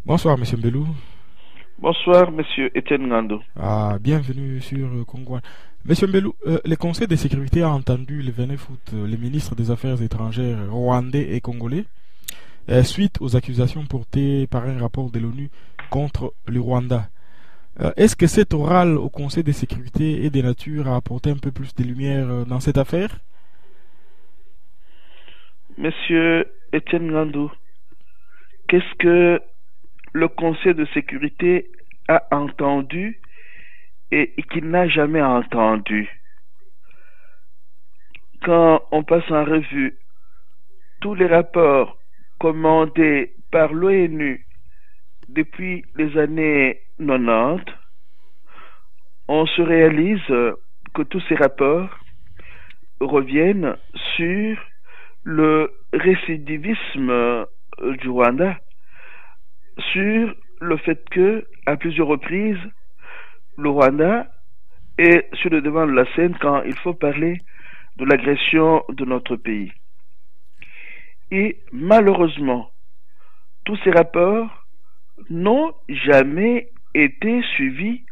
Bonsoir, Monsieur Mbelou. Bonsoir, monsieur Etienne Ngando. Bienvenue sur Congo. Monsieur Mbelou, le Conseil de sécurité a entendu le 29 août les ministres des Affaires étrangères rwandais et congolais suite aux accusations portées par un rapport de l'ONU contre le Rwanda. Est-ce que cet oral au Conseil de sécurité est de nature à apporter un peu plus de lumière dans cette affaire? Monsieur Etienne Ngando, qu'est-ce que le Conseil de sécurité a entendu et qu'il n'a jamais entendu? Quand on passe en revue tous les rapports commandés par l'ONU depuis les années 90, on se réalise que tous ces rapports reviennent sur le récidivisme du Rwanda, sur le fait que, à plusieurs reprises, le Rwanda est sur le devant de la scène quand il faut parler de l'agression de notre pays. Et malheureusement, tous ces rapports n'ont jamais été suivis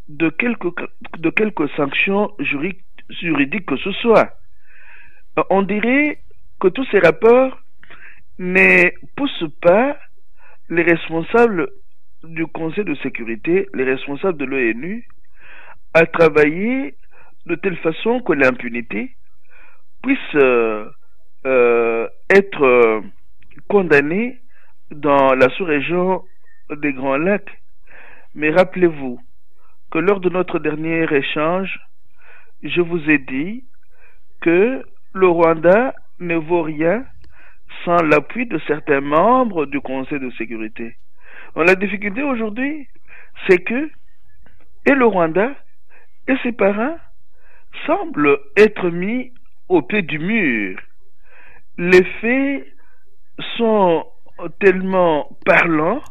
de quelques sanctions juridiques que ce soit. On dirait que tous ces rapports ne poussent pas les responsables du Conseil de sécurité, les responsables de l'ONU, à travailler de telle façon que l'impunité puisse être condamnée dans la sous-région des Grands Lacs. Mais rappelez-vous que lors de notre dernier échange, je vous ai dit que le Rwanda ne vaut rien sans l'appui de certains membres du Conseil de sécurité. Donc, la difficulté aujourd'hui, c'est que et le Rwanda et ses parents semblent être mis au pied du mur. Les faits sont tellement parlants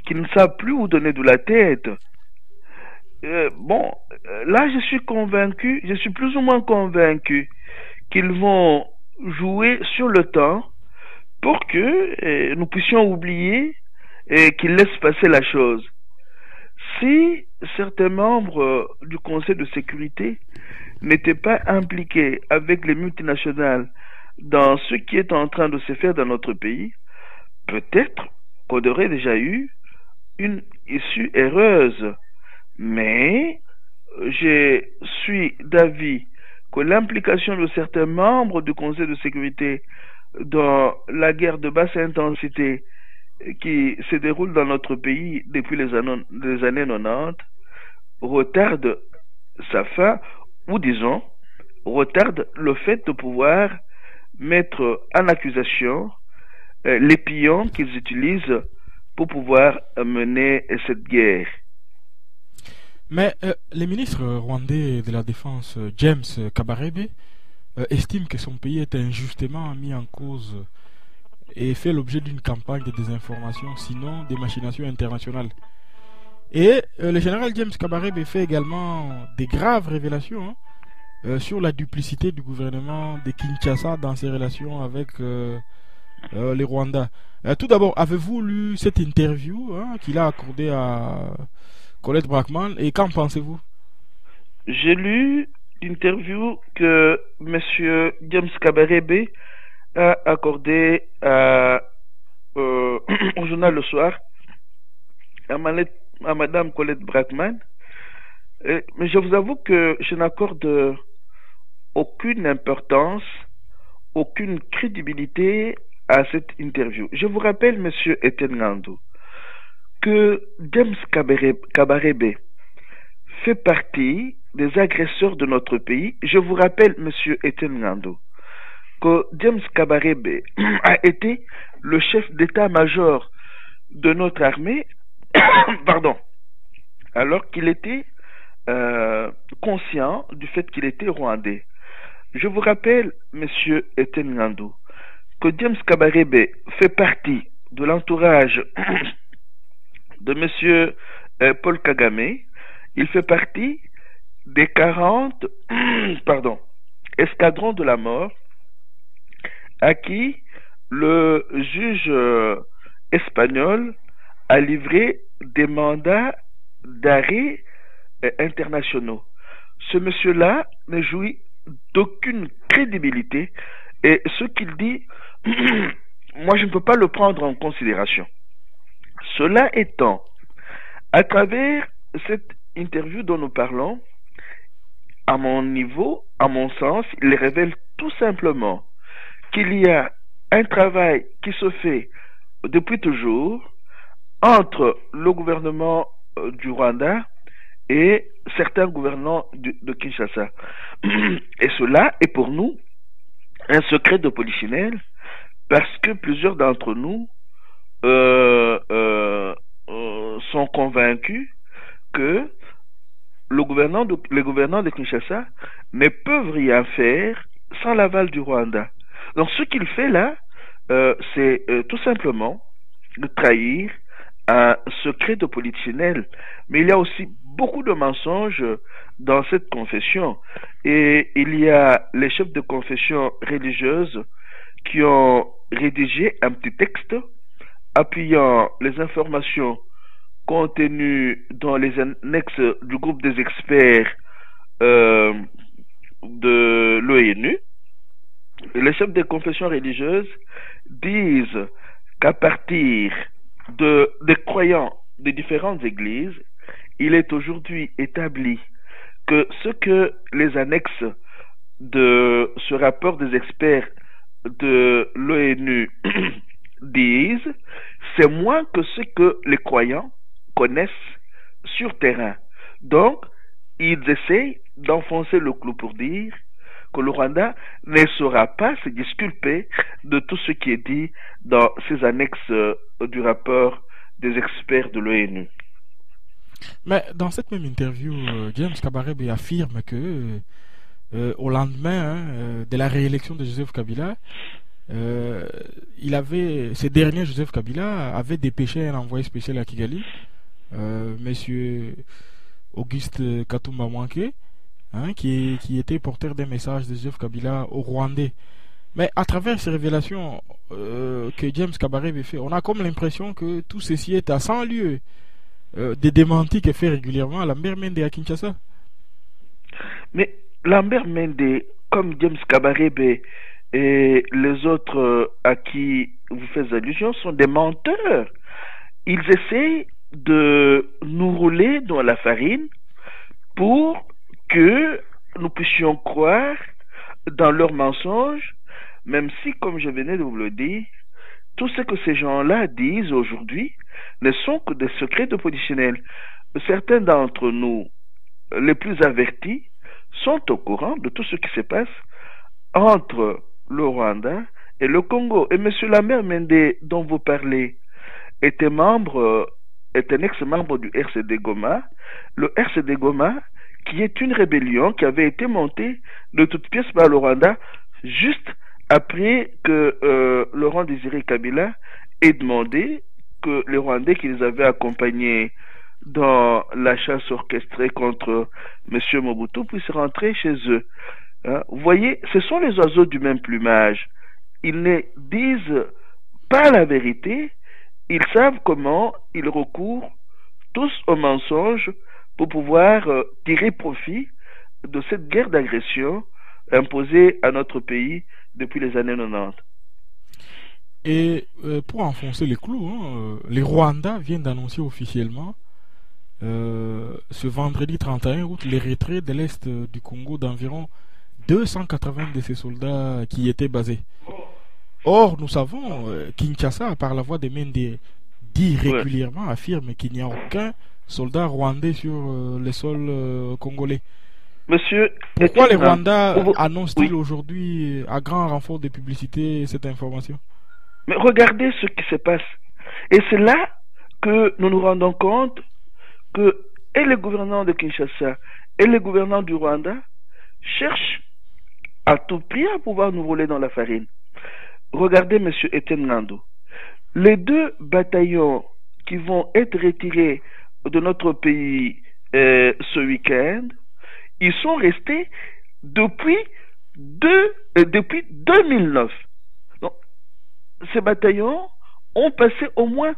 qu'ils ne savent plus où donner de la tête. Là, je suis convaincu, je suis plus ou moins convaincu qu'ils vont jouer sur le temps pour que nous puissions oublier et qu'ils laissent passer la chose. Si certains membres du Conseil de sécurité n'étaient pas impliqués avec les multinationales dans ce qui est en train de se faire dans notre pays, peut-être qu'on aurait déjà eu une issue heureuse. Mais je suis d'avis que l'implication de certains membres du Conseil de sécurité dans la guerre de basse intensité qui se déroule dans notre pays depuis les années 90 retarde sa fin, ou disons, retarde le fait de pouvoir mettre en accusation les pions qu'ils utilisent pour pouvoir mener cette guerre. Mais le ministre rwandais de la Défense, James Kabarebe, estime que son pays est injustement mis en cause et fait l'objet d'une campagne de désinformation, sinon des machinations internationales. Et le général James Kabarebe fait également des graves révélations sur la duplicité du gouvernement de Kinshasa dans ses relations avec les Rwandais. Tout d'abord, avez-vous lu cette interview qu'il a accordée à Colette Brackman et qu'en pensez-vous? J'ai lu l'interview que M. James Kabarebe a accordée au journal Le Soir à Madame Colette Brackman. Mais je vous avoue que je n'accorde aucune importance, aucune crédibilité à cette interview. Je vous rappelle, Monsieur Etienne Ngando, que James Kabarebe fait partie des agresseurs de notre pays. Je vous rappelle, Monsieur Etienne Ngando, que James Kabarebe a été le chef d'état-major de notre armée, pardon, alors qu'il était conscient du fait qu'il était rwandais. Je vous rappelle, Monsieur Etienne Ngando, que James Kabarebe fait partie de l'entourage de Monsieur Paul Kagame. Il fait partie des 40 escadrons de la mort à qui le juge espagnol à livrer des mandats d'arrêt internationaux. Ce monsieur-là ne jouit d'aucune crédibilité et ce qu'il dit, moi je ne peux pas le prendre en considération. Cela étant, à travers cette interview dont nous parlons, à mon niveau, à mon sens, il révèle tout simplement qu'il y a un travail qui se fait depuis toujours entre le gouvernement du Rwanda et certains gouvernants de Kinshasa. Et cela est pour nous un secret de polichinelle parce que plusieurs d'entre nous sont convaincus que les gouvernants de Kinshasa ne peuvent rien faire sans l'aval du Rwanda. Donc ce qu'il fait là, c'est tout simplement de trahir un secret de polichinelle. Mais il y a aussi beaucoup de mensonges dans cette confession. Et il y a les chefs de confession religieuse qui ont rédigé un petit texte appuyant les informations contenues dans les annexes du groupe des experts de l'ONU. Les chefs des confessions religieuses disent qu'à partir des croyants des différentes églises, il est aujourd'hui établi que ce que les annexes de ce rapport des experts de l'ONU disent, c'est moins que ce que les croyants connaissent sur terrain. Donc, ils essayent d'enfoncer le clou pour dire que le Rwanda ne saura pas se disculper de tout ce qui est dit dans ces annexes du rapport des experts de l'ONU. Mais dans cette même interview, James Kabarebe affirme que au lendemain de la réélection de Joseph Kabila, Joseph Kabila, avait dépêché un envoyé spécial à Kigali, Monsieur Auguste Katumba Mwanke, qui était porteur d'un message de Joseph Kabila au Rwandais. Mais à travers ces révélations que James Kabarebe fait, on a comme l'impression que tout ceci est à 100 lieues des démentis que fait régulièrement Lambert Mende à Kinshasa. Mais Lambert Mende, comme James Kabarebe et les autres à qui vous faites allusion, sont des menteurs. Ils essaient de nous rouler dans la farine pour que nous puissions croire dans leurs mensonges, même si, comme je venais de vous le dire, tout ce que ces gens-là disent aujourd'hui ne sont que des secrets de polichinelle. Certains d'entre nous, les plus avertis, sont au courant de tout ce qui se passe entre le Rwanda et le Congo. Et M. Lambert Mende, dont vous parlez, est un ex-membre du RCD Goma. Le RCD Goma, qui est une rébellion qui avait été montée de toutes pièces par le Rwanda, juste après que Laurent Désiré Kabila ait demandé que les Rwandais qui les avaient accompagnés dans la chasse orchestrée contre M. Mobutu puissent rentrer chez eux. Vous voyez, ce sont les oiseaux du même plumage. Ils ne disent pas la vérité, ils savent comment ils recourent tous au mensonge pour pouvoir tirer profit de cette guerre d'agression imposée à notre pays depuis les années 90. Et pour enfoncer les clous, les Rwandais viennent d'annoncer officiellement ce vendredi 31 août les retraits de l'Est du Congo d'environ 280 de ces soldats qui étaient basés. Or, nous savons, Kinshasa, par la voix de Mende, dit régulièrement, affirme qu'il n'y a aucun soldat rwandais sur le sol congolais. Monsieur, pourquoi les Rwandais annoncent-ils aujourd'hui, à grand renfort de publicité, cette information? Mais regardez ce qui se passe. Et c'est là que nous nous rendons compte que et les gouvernants de Kinshasa et les gouvernants du Rwanda cherchent à tout prix à pouvoir nous rouler dans la farine. Regardez M. Etienne Nando. Les 2 bataillons qui vont être retirés de notre pays ce week-end, ils sont restés depuis 2009. Donc, ces bataillons ont passé au moins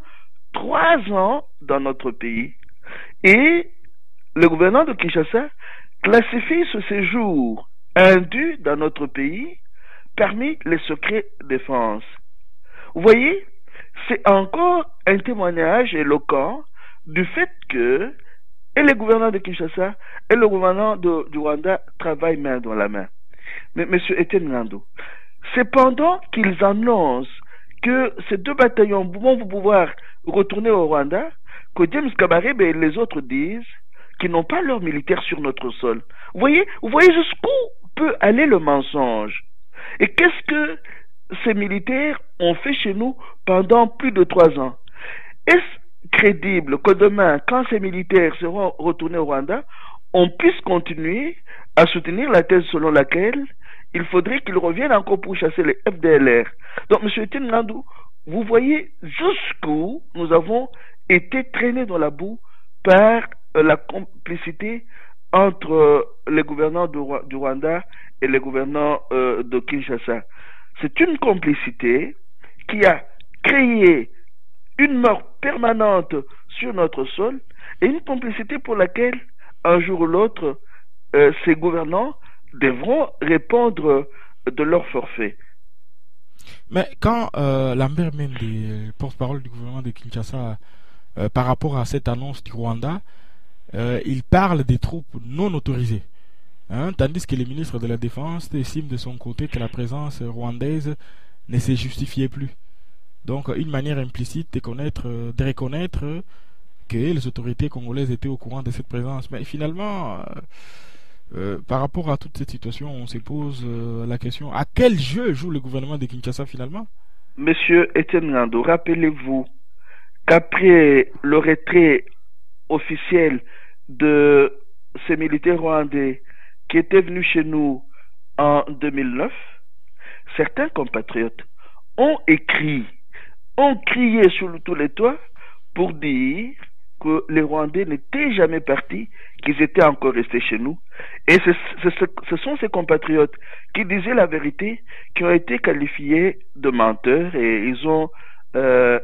3 ans dans notre pays et le gouvernement de Kinshasa classifie ce séjour indu dans notre pays parmi les secrets défense. Vous voyez, c'est encore un témoignage éloquent du fait que et le gouvernement de Kinshasa et le gouvernement du Rwanda travaillent main dans la main. Mais M. Etienne Ngando, c'est pendant qu'ils annoncent que ces 2 bataillons vont pouvoir retourner au Rwanda que James Kabarebe et les autres disent qu'ils n'ont pas leurs militaires sur notre sol. Vous voyez jusqu'où peut aller le mensonge. Et qu'est-ce que ces militaires ont fait chez nous pendant plus de 3 ans? Est-ce crédible que demain, quand ces militaires seront retournés au Rwanda, on puisse continuer à soutenir la thèse selon laquelle il faudrait qu'ils reviennent encore pour chasser les FDLR? Donc, M. Etienne Ngandou, vous voyez jusqu'où nous avons été traînés dans la boue par la complicité entre les gouvernants du Rwanda et les gouvernants de Kinshasa. C'est une complicité qui a créé une mort permanente sur notre sol et une complicité pour laquelle, un jour ou l'autre, ces gouvernants devront répondre de leur forfait. Mais quand Lambert Mende, porte-parole du gouvernement de Kinshasa, par rapport à cette annonce du Rwanda, il parle des troupes non autorisées. Tandis que le ministre de la Défense estime de son côté que la présence rwandaise ne se justifiait plus. Donc une manière implicite de reconnaître que les autorités congolaises étaient au courant de cette présence. Mais finalement, par rapport à toute cette situation, on se pose la question, à quel jeu joue le gouvernement de Kinshasa finalement? Monsieur Etienne Ngando, rappelez-vous qu'après le retrait officiel de ces militaires rwandais qui étaient venus chez nous en 2009, certains compatriotes ont crié sur tous les toits pour dire que les Rwandais n'étaient jamais partis, qu'ils étaient encore restés chez nous. Et ce sont ces compatriotes qui disaient la vérité, qui ont été qualifiés de menteurs et ils ont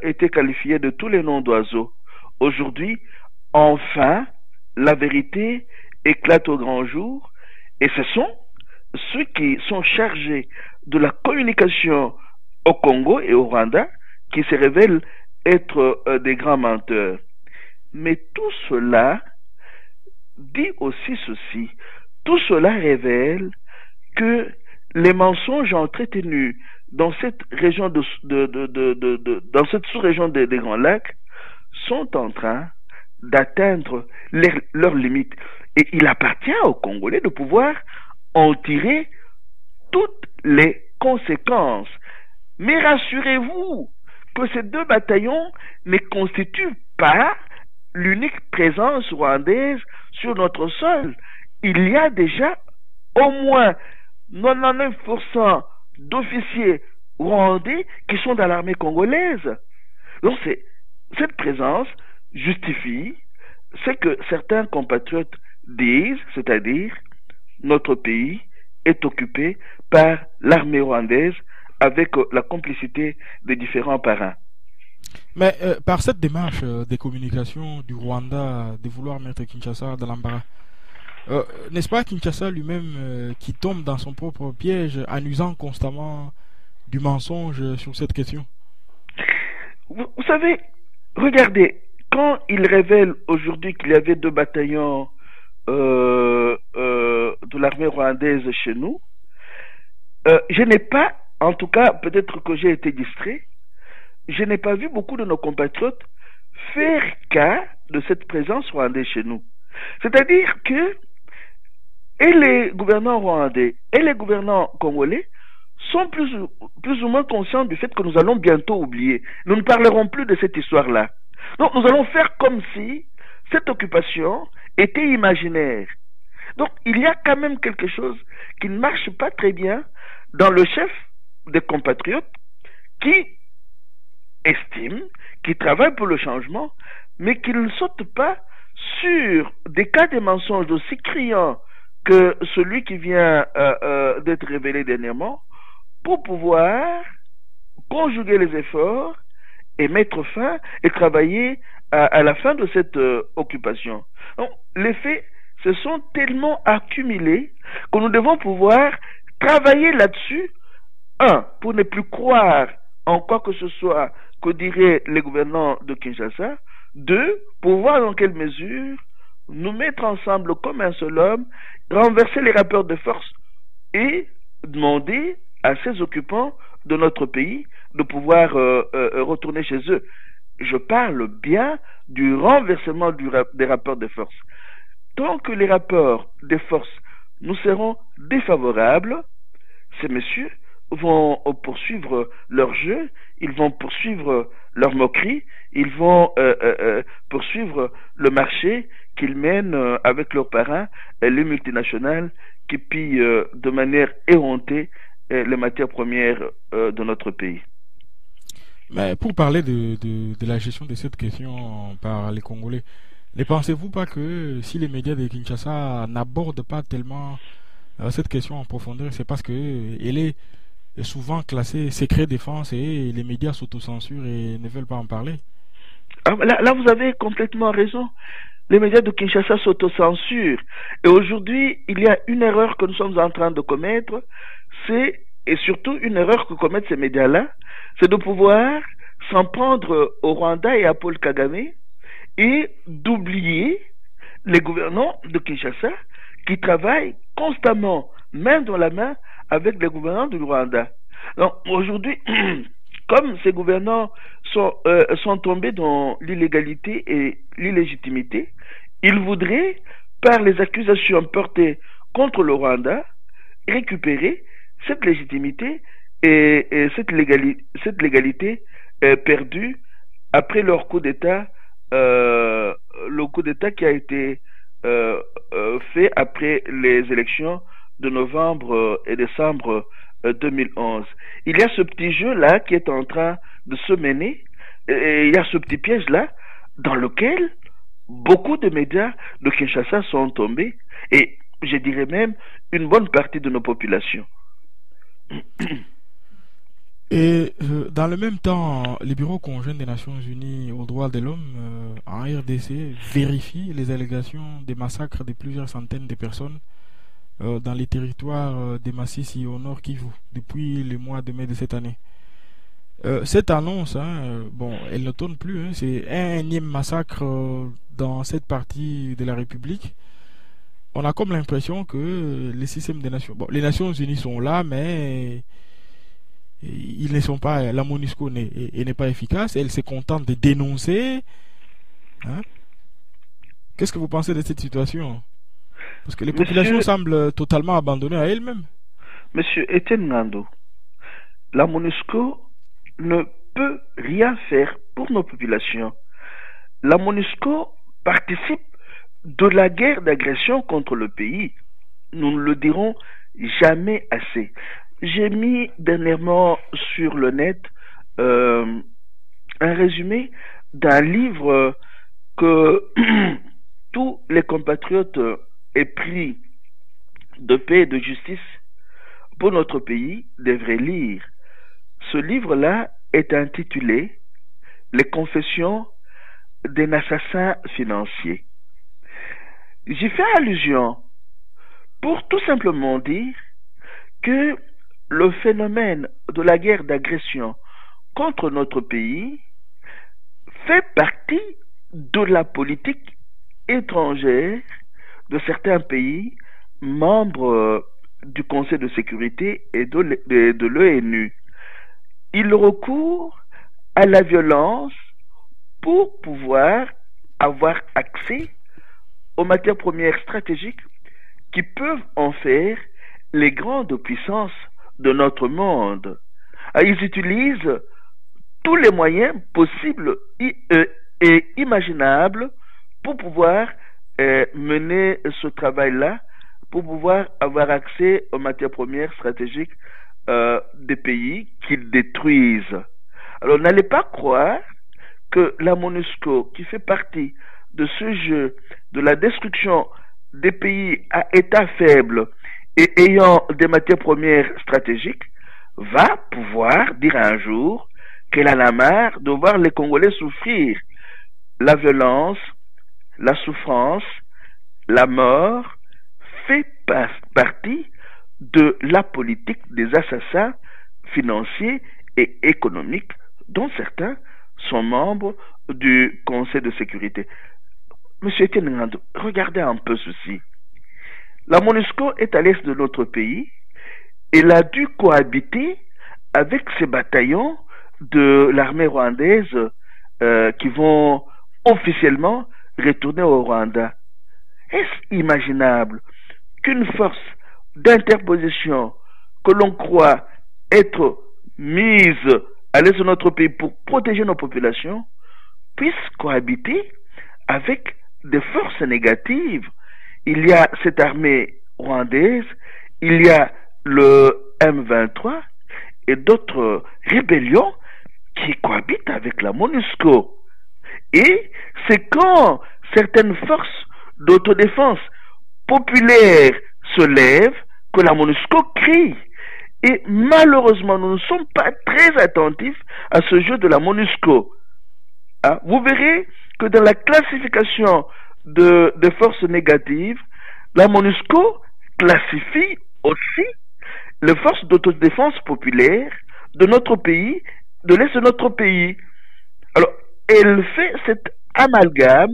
été qualifiés de tous les noms d'oiseaux. Aujourd'hui, enfin, la vérité éclate au grand jour et ce sont ceux qui sont chargés de la communication au Congo et au Rwanda qui se révèlent être des grands menteurs. Mais tout cela dit aussi ceci. Tout cela révèle que les mensonges entretenus dans cette région dans cette sous-région des Grands Lacs sont en train d'atteindre leurs limites. Et il appartient aux Congolais de pouvoir en tirer toutes les conséquences. Mais rassurez-vous que ces 2 bataillons ne constituent pas l'unique présence rwandaise sur notre sol. Il y a déjà au moins 99% d'officiers rwandais qui sont dans l'armée congolaise. Donc cette présence justifie ce que certains compatriotes disent, c'est-à-dire notre pays est occupé par l'armée rwandaise avec la complicité des différents parrains. Mais par cette démarche de communication du Rwanda de vouloir mettre Kinshasa dans l'embarras, n'est-ce pas Kinshasa lui-même qui tombe dans son propre piège en usant constamment du mensonge sur cette question? Vous savez, regardez, quand il révèle aujourd'hui qu'il y avait 2 bataillons de l'armée rwandaise chez nous, je n'ai pas, en tout cas peut-être que j'ai été distrait, je n'ai pas vu beaucoup de nos compatriotes faire cas de cette présence rwandaise chez nous. C'est-à-dire que et les gouvernants rwandais et les gouvernants congolais sont plus ou moins conscients du fait que nous allons bientôt oublier. Nous ne parlerons plus de cette histoire-là. Donc nous allons faire comme si cette occupation était imaginaire. Donc il y a quand même quelque chose qui ne marche pas très bien dans le chef des compatriotes qui estime, qui travaille pour le changement, mais qui ne saute pas sur des cas de mensonges aussi criants que celui qui vient d'être révélé dernièrement pour pouvoir conjuguer les efforts et mettre fin et travailler à la fin de cette occupation. Donc, les faits se sont tellement accumulés que nous devons pouvoir travailler là-dessus, un, pour ne plus croire en quoi que ce soit que diraient les gouvernants de Kinshasa, deux, pour voir dans quelle mesure nous mettre ensemble comme un seul homme, renverser les rapports de force et demander à ces occupants de notre pays de pouvoir retourner chez eux. Je parle bien du renversement des rapports de force. Tant que les rapports de force nous seront défavorables, ces messieurs vont poursuivre leur jeu, ils vont poursuivre leur moquerie, ils vont poursuivre le marché qu'ils mènent avec leurs parrains, les multinationales qui pillent de manière éhontée les matières premières de notre pays. Mais pour parler de la gestion de cette question par les Congolais, ne pensez-vous pas que si les médias de Kinshasa n'abordent pas tellement cette question en profondeur, c'est parce qu'elle est souvent classée secret défense et les médias s'autocensurent et ne veulent pas en parler? Là, vous avez complètement raison. Les médias de Kinshasa s'autocensurent. Et aujourd'hui, il y a une erreur que nous sommes en train de commettre, et surtout une erreur que commettent ces médias-là, c'est de pouvoir s'en prendre au Rwanda et à Paul Kagame et d'oublier les gouvernants de Kinshasa qui travaillent constamment, main dans la main, avec les gouvernants du Rwanda. Donc aujourd'hui, comme ces gouvernants sont tombés dans l'illégalité et l'illégitimité, ils voudraient, par les accusations portées contre le Rwanda, récupérer cette légitimité et cette légalité perdue après leur coup d'État, le coup d'État qui a été fait après les élections de novembre et décembre 2011. Il y a ce petit jeu-là qui est en train de se mener, et il y a ce petit piège-là dans lequel beaucoup de médias de Kinshasa sont tombés, et je dirais même une bonne partie de nos populations. Et dans le même temps, les bureaux conjoints des Nations Unies aux droits de l'homme en RDC vérifient les allégations des massacres de plusieurs centaines de personnes dans les territoires des Massissi au nord Kivu depuis le mois de mai de cette année. Cette annonce, bon, elle ne tourne plus, c'est un énième massacre dans cette partie de la République. On a comme l'impression que les systèmes des Nations... Bon, les Nations Unies sont là, mais ils ne sont pas... La MONUSCO n'est pas efficace. Elle se contente de dénoncer. Hein? Qu'est-ce que vous pensez de cette situation? Parce que les populations semblent totalement abandonnées à elles-mêmes. Monsieur Etienne Nando, la MONUSCO ne peut rien faire pour nos populations. La MONUSCO participe de la guerre d'agression contre le pays. Nous ne le dirons jamais assez. J'ai mis dernièrement sur le net un résumé d'un livre que tous les compatriotes épris de paix et de justice pour notre pays devraient lire. Ce livre-là est intitulé « Les confessions d'un assassin financier ». J'y fais allusion pour tout simplement dire que le phénomène de la guerre d'agression contre notre pays fait partie de la politique étrangère de certains pays membres du Conseil de sécurité et de l'ONU. Il recourt à la violence pour pouvoir avoir accès aux matières premières stratégiques qui peuvent en faire les grandes puissances de notre monde. Ils utilisent tous les moyens possibles et imaginables pour pouvoir mener ce travail-là, pour pouvoir avoir accès aux matières premières stratégiques des pays qu'ils détruisent. Alors n'allez pas croire que la MONUSCO, qui fait partie de ce jeu de la destruction des pays à état faible et ayant des matières premières stratégiques, va pouvoir dire un jour qu'elle en a marre de voir les Congolais souffrir. La violence, la souffrance, la mort fait partie de la politique des assassins financiers et économiques dont certains sont membres du Conseil de sécurité. Monsieur Etienne Ngandou, regardez un peu ceci. La MONUSCO est à l'est de notre pays. Elle a dû cohabiter avec ces bataillons de l'armée rwandaise qui vont officiellement retourner au Rwanda. Est-ce imaginable qu'une force d'interposition que l'on croit être mise à l'est de notre pays pour protéger nos populations puisse cohabiter avec des forces négatives? Il y a cette armée rwandaise, il y a le M23 et d'autres rébellions qui cohabitent avec la MONUSCO. Et c'est quand certaines forces d'autodéfense populaire se lèvent que la MONUSCO crie. Et malheureusement, nous ne sommes pas très attentifs à ce jeu de la MONUSCO. Hein? Vous verrez que dans la classification des forces négatives, la MONUSCO classifie aussi les forces d'autodéfense populaire de notre pays, de l'est de notre pays. Alors, elle fait cet amalgame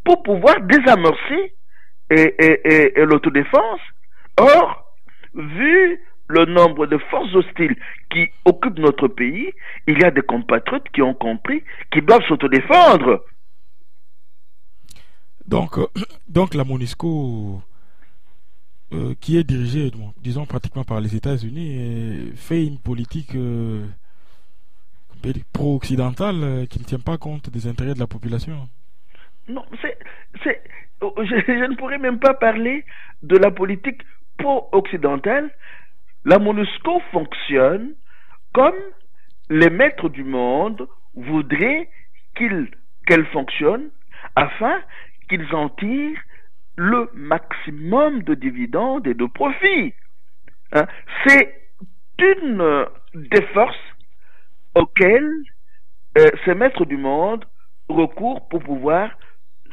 pour pouvoir désamorcer l'autodéfense. Or, vu le nombre de forces hostiles qui occupent notre pays, il y a des compatriotes qui ont compris qu'ils doivent s'autodéfendre. Donc la MONUSCO, qui est dirigée, disons, pratiquement par les États-Unis, fait une politique pro-occidentale qui ne tient pas compte des intérêts de la population. Non, je ne pourrais même pas parler de la politique pro-occidentale. La MONUSCO fonctionne comme les maîtres du monde voudraient qu'elle fonctionne afin qu'ils en tirent le maximum de dividendes et de profits. Hein? C'est une des forces auxquelles ces maîtres du monde recourent pour pouvoir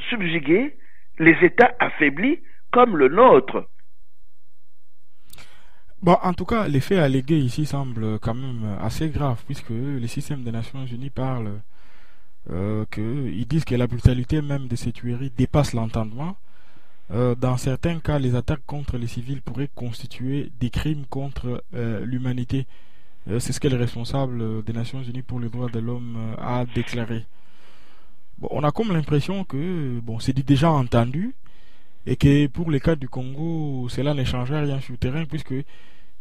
subjuguer les États affaiblis comme le nôtre. Bon, en tout cas, les faits allégués ici semblent quand même assez graves, puisque les systèmes des Nations Unies parlent, ils disent que la brutalité même de ces tueries dépasse l'entendement. Dans certains cas, les attaques contre les civils pourraient constituer des crimes contre l'humanité. C'est ce que le responsable des Nations Unies pour les droits de l'homme a déclaré. Bon, on a comme l'impression que c'est déjà entendu et que pour le cas du Congo, cela ne changerait rien sur le terrain, puisque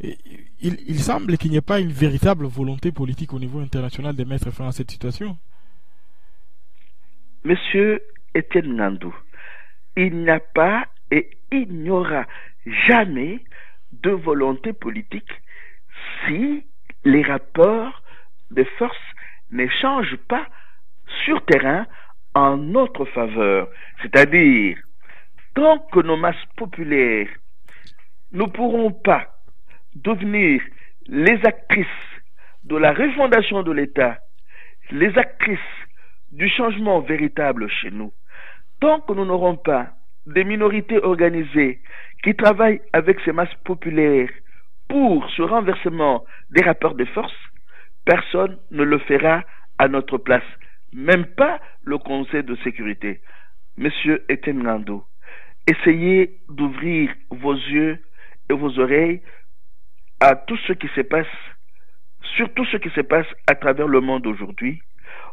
il semble qu'il n'y ait pas une véritable volonté politique au niveau international de mettre fin à cette situation. Monsieur Etienne Ngandou, il n'y a pas et il n'y aura jamais de volonté politique si les rapports de force ne changent pas sur terrain en notre faveur. C'est-à-dire, tant que nos masses populaires ne pourront pas devenir les actrices de la refondation de l'État, les actrices du changement véritable chez nous, tant que nous n'aurons pas des minorités organisées qui travaillent avec ces masses populaires pour ce renversement des rapports de force, personne ne le fera à notre place, même pas le Conseil de sécurité. Monsieur Etienne Ngandou, essayez d'ouvrir vos yeux et vos oreilles à tout ce qui se passe, surtout ce qui se passe à travers le monde aujourd'hui.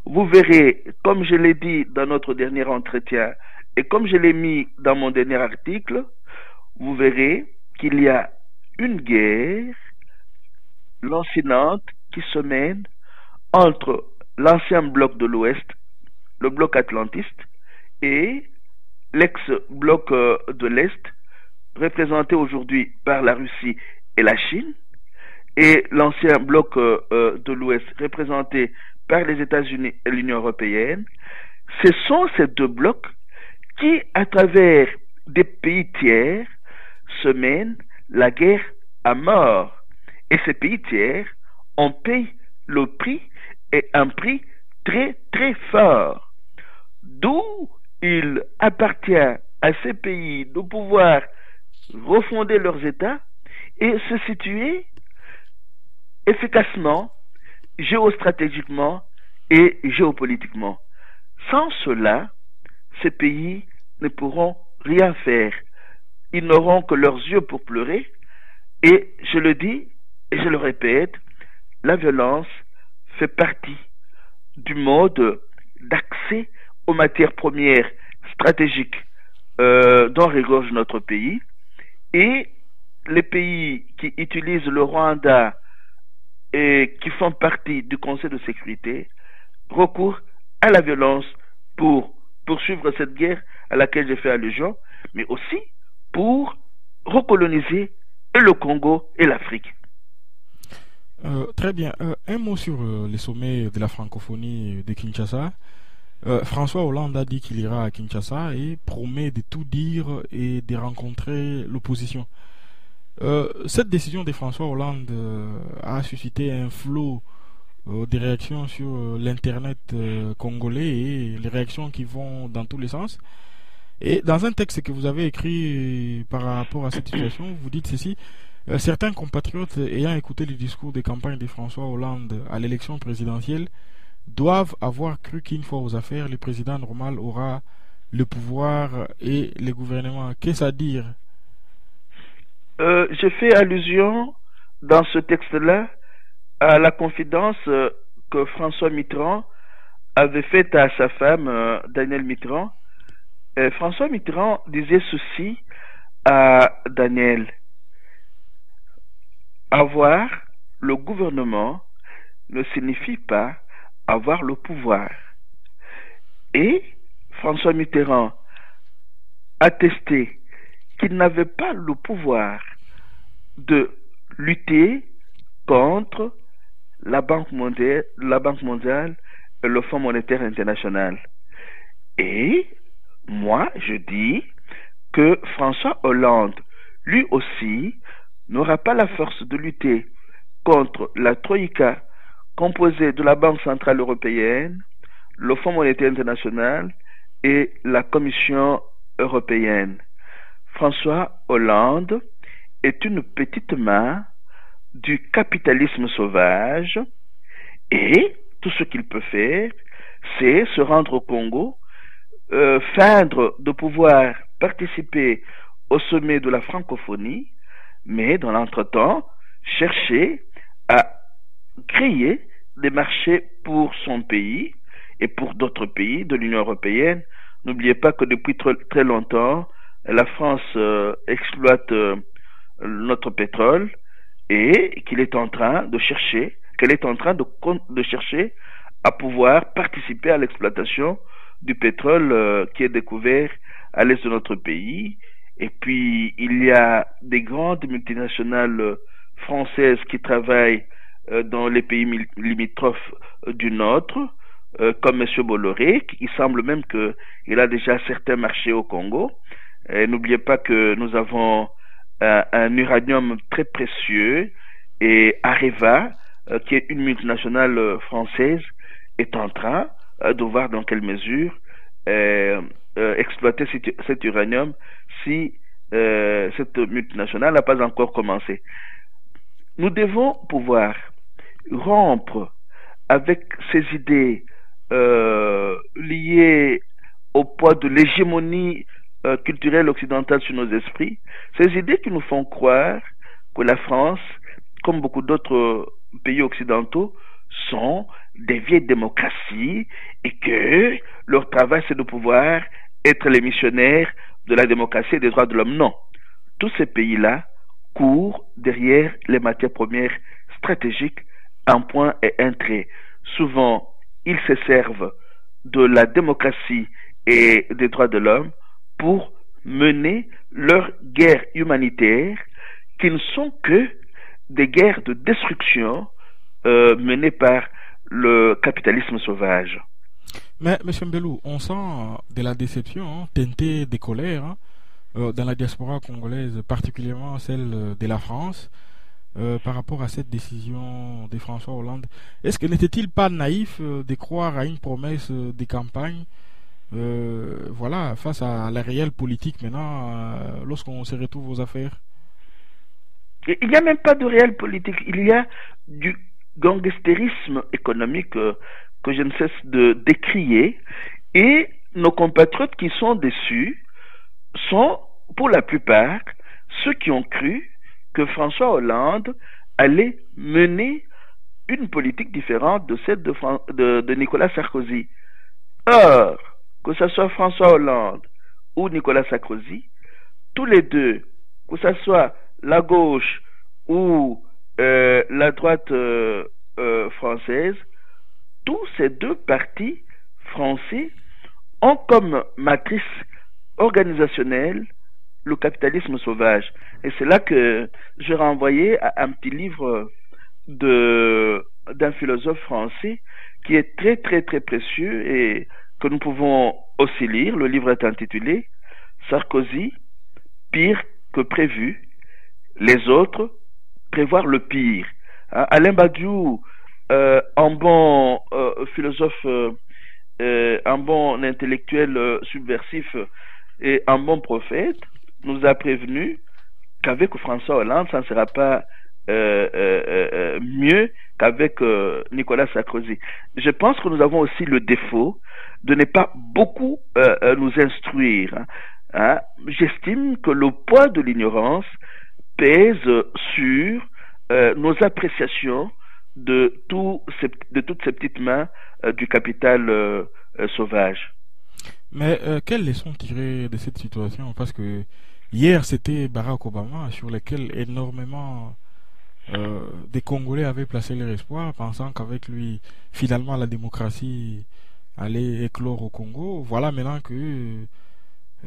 Vous verrez, comme je l'ai dit dans notre dernier entretien et comme je l'ai mis dans mon dernier article, vous verrez qu'il y a une guerre lancinante qui se mène entre l'ancien bloc de l'Ouest, le bloc atlantiste, et l'ex-bloc de l'Est, représenté aujourd'hui par la Russie et la Chine, et l'ancien bloc de l'Ouest, représenté par les États-Unis et l'Union européenne. Ce sont ces deux blocs qui, à travers des pays tiers, se mènent la guerre à mort. Et ces pays tiers en payent le prix et un prix très très fort. D'où il appartient à ces pays de pouvoir refonder leurs États et se situer efficacement, géostratégiquement et géopolitiquement. Sans cela, ces pays ne pourront rien faire. Ils n'auront que leurs yeux pour pleurer. Et je le dis et je le répète, la violence fait partie du mode d'accès aux matières premières stratégiques dont regorge notre pays. Et les pays qui utilisent le Rwanda et qui font partie du Conseil de sécurité recourent à la violence pour poursuivre cette guerre à laquelle j'ai fait allusion, mais aussi pour recoloniser le Congo et l'Afrique. Très bien. Un mot sur les sommets de la francophonie de Kinshasa. François Hollande a dit qu'il ira à Kinshasa et promet de tout dire et de rencontrer l'opposition. Cette décision de François Hollande a suscité un flot de réactions sur l'internet congolais et les réactions qui vont dans tous les sens. Et dans un texte que vous avez écrit par rapport à cette situation, vous dites ceci: certains compatriotes ayant écouté le discours de campagne de François Hollande à l'élection présidentielle doivent avoir cru qu'une fois aux affaires, le président normal aura le pouvoir et le gouvernement. Qu'est-ce à dire? Je fais allusion dans ce texte-là à la confidence que François Mitterrand avait faite à sa femme, Danielle Mitterrand. François Mitterrand disait ceci à Danielle: avoir le gouvernement ne signifie pas avoir le pouvoir. Et François Mitterrand attestait qu'il n'avait pas le pouvoir de lutter contre la Banque mondiale et le Fonds monétaire international. Et moi, je dis que François Hollande, lui aussi, n'aura pas la force de lutter contre la Troïka composée de la Banque centrale européenne, le Fonds monétaire international et la Commission européenne. François Hollande est une petite main du capitalisme sauvage et tout ce qu'il peut faire, c'est se rendre au Congo, feindre de pouvoir participer au sommet de la francophonie, mais dans l'entretemps, chercher à créer des marchés pour son pays et pour d'autres pays de l'Union européenne. N'oubliez pas que depuis très longtemps, la France exploite notre pétrole et qu'elle est en train de chercher à pouvoir participer à l'exploitation du pétrole qui est découvert à l'est de notre pays. Et puis, il y a des grandes multinationales françaises qui travaillent dans les pays limitrophes du nôtre, comme M. Bolloré, qui semble même qu'il a déjà certains marchés au Congo. N'oubliez pas que nous avons un uranium très précieux, et Areva, qui est une multinationale française, est en train de voir dans quelle mesure exploiter cet uranium si cette multinationale n'a pas encore commencé. Nous devons pouvoir rompre avec ces idées liées au poids de l'hégémonie culturelle occidentale sur nos esprits, ces idées qui nous font croire que la France, comme beaucoup d'autres pays occidentaux, sont des vieilles démocraties et que leur travail c'est de pouvoir être les missionnaires de la démocratie et des droits de l'homme. Non. Tous ces pays-là courent derrière les matières premières stratégiques, un point et un trait. Souvent, ils se servent de la démocratie et des droits de l'homme pour mener leurs guerres humanitaires qui ne sont que des guerres de destruction menées par le capitalisme sauvage. Mais, M. Mbelou, on sent de la déception, teintée de colère, dans la diaspora congolaise, particulièrement celle de la France, par rapport à cette décision de François Hollande. Est-ce que n'était-il pas naïf de croire à une promesse de campagne, voilà, face à la réelle politique maintenant, lorsqu'on se retrouve aux affaires? Il n'y a même pas de réelle politique. Il y a du gangstérisme économique que je ne cesse de décrier. Et nos compatriotes qui sont déçus sont, pour la plupart, ceux qui ont cru que François Hollande allait mener une politique différente de celle de Nicolas Sarkozy. Or, que ce soit François Hollande ou Nicolas Sarkozy, tous les deux, que ce soit la gauche ou la droite française, tous ces deux partis français ont comme matrice organisationnelle le capitalisme sauvage. Et c'est là que je renvoyais à un petit livre d'un philosophe français qui est très très très précieux et que nous pouvons aussi lire. Le livre est intitulé Sarkozy, pire que prévu, les autres, prévoir le pire. Alain Badiou, un bon philosophe, un bon intellectuel subversif et un bon prophète, nous a prévenu qu'avec François Hollande, ça ne sera pas mieux qu'avec Nicolas Sarkozy. Je pense que nous avons aussi le défaut de ne pas beaucoup nous instruire. J'estime que le poids de l'ignorance pèse sur nos appréciations de toutes ces petites mains du capital sauvage. Mais quelles leçons tirer de cette situation? Parce que hier, c'était Barack Obama sur lequel énormément des Congolais avaient placé leur espoir, pensant qu'avec lui, finalement, la démocratie allait éclore au Congo. Voilà maintenant que,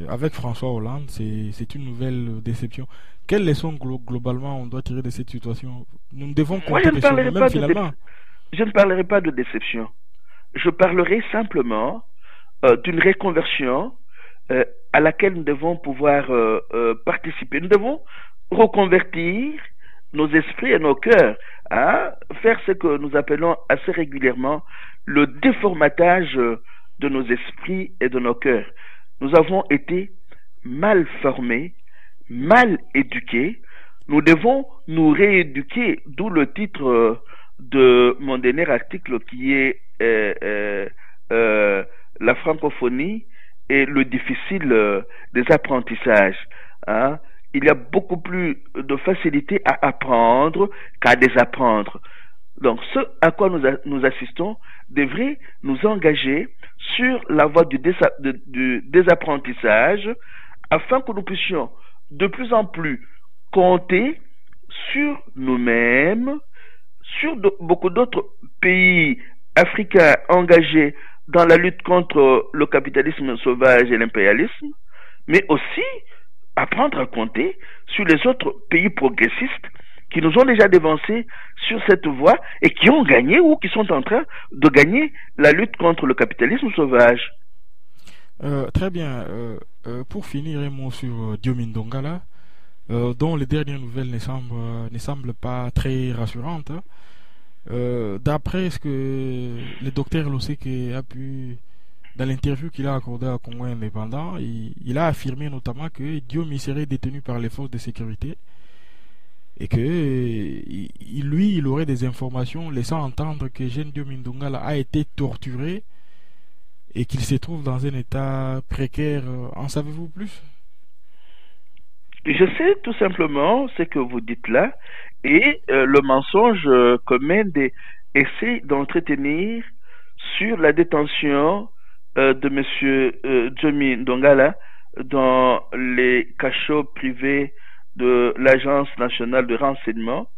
avec François Hollande, c'est une nouvelle déception. Quelles leçons globalement on doit tirer de cette situation? Nous devons compter sur nous-mêmes finalement. Je ne parlerai pas de déception. Je parlerai simplement d'une reconversion à laquelle nous devons pouvoir participer. Nous devons reconvertir nos esprits et nos cœurs, faire ce que nous appelons assez régulièrement le déformatage de nos esprits et de nos cœurs. Nous avons été mal formés, mal éduqués. Nous devons nous rééduquer, d'où le titre de mon dernier article qui est la francophonie et le difficile des apprentissages. Il y a beaucoup plus de facilité à apprendre qu'à désapprendre. Donc, ce à quoi nous assistons devrait nous engager sur la voie du désapprentissage afin que nous puissions de plus en plus compter sur nous-mêmes, sur beaucoup d'autres pays africains engagés dans la lutte contre le capitalisme sauvage et l'impérialisme, mais aussi apprendre à compter sur les autres pays progressistes qui nous ont déjà dévancés sur cette voie et qui ont gagné ou qui sont en train de gagner la lutte contre le capitalisme sauvage. Très bien. Pour finir, un mot sur Diomi Ndongala, dont les dernières nouvelles ne semblent pas très rassurantes. D'après ce que le docteur Loseke a pu, dans l'interview qu'il a accordée à Congo Indépendant, il a affirmé notamment que Diomi serait détenu par les forces de sécurité et que il aurait des informations laissant entendre que Jeune Diomi Ndongala a été torturé et qu'il se trouve dans un état précaire. En savez-vous plus? Je sais tout simplement ce que vous dites là, et le mensonge que Mende essaie d'entretenir sur la détention de M. Diomi Ndongala dans les cachots privés de l'Agence nationale de renseignement.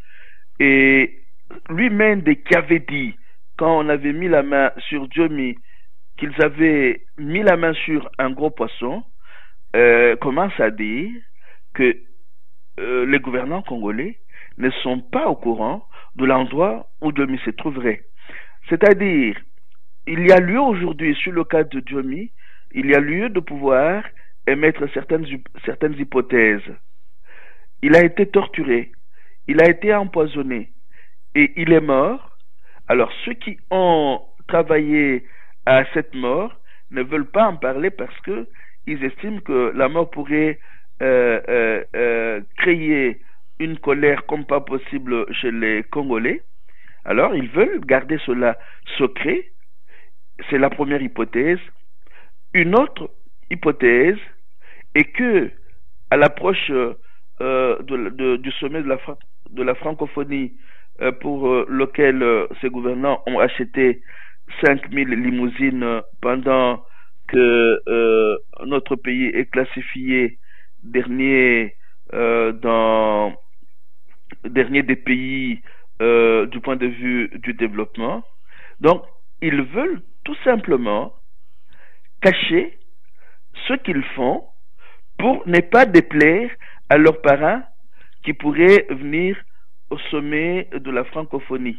Et lui-même qui avait dit, quand on avait mis la main sur Diomi, qu'ils avaient mis la main sur un gros poisson, commence à dire que les gouvernants congolais ne sont pas au courant de l'endroit où Diomi se trouverait. C'est-à-dire, il y a lieu aujourd'hui, sur le cas de Diomi, il y a lieu de pouvoir émettre certaines hypothèses. Il a été torturé, il a été empoisonné et il est mort, alors ceux qui ont travaillé à cette mort ne veulent pas en parler parce que ils estiment que la mort pourrait créer une colère comme pas possible chez les Congolais. Alors ils veulent garder cela secret. C'est la première hypothèse. Une autre hypothèse est que à l'approche du sommet de la francophonie pour lequel ces gouvernants ont acheté 5000 limousines pendant que notre pays est classifié dernier dernier des pays du point de vue du développement. Donc, ils veulent tout simplement cacher ce qu'ils font pour ne pas déplaire à leurs parents qui pourraient venir au sommet de la francophonie.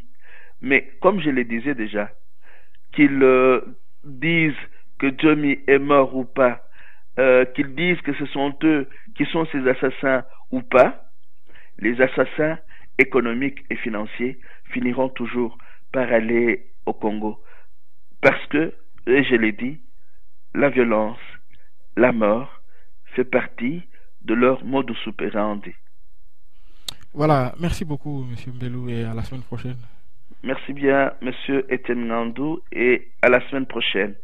Mais comme je le disais déjà, qu'ils disent que Johnny est mort ou pas, qu'ils disent que ce sont eux qui sont ces assassins ou pas, les assassins économiques et financiers finiront toujours par aller au Congo. Parce que, et je l'ai dit, la violence, la mort fait partie de leur modus operandi. Voilà, merci beaucoup, Monsieur Mbelou, et à la semaine prochaine. Merci bien, Monsieur Etienne Ngandou, et à la semaine prochaine.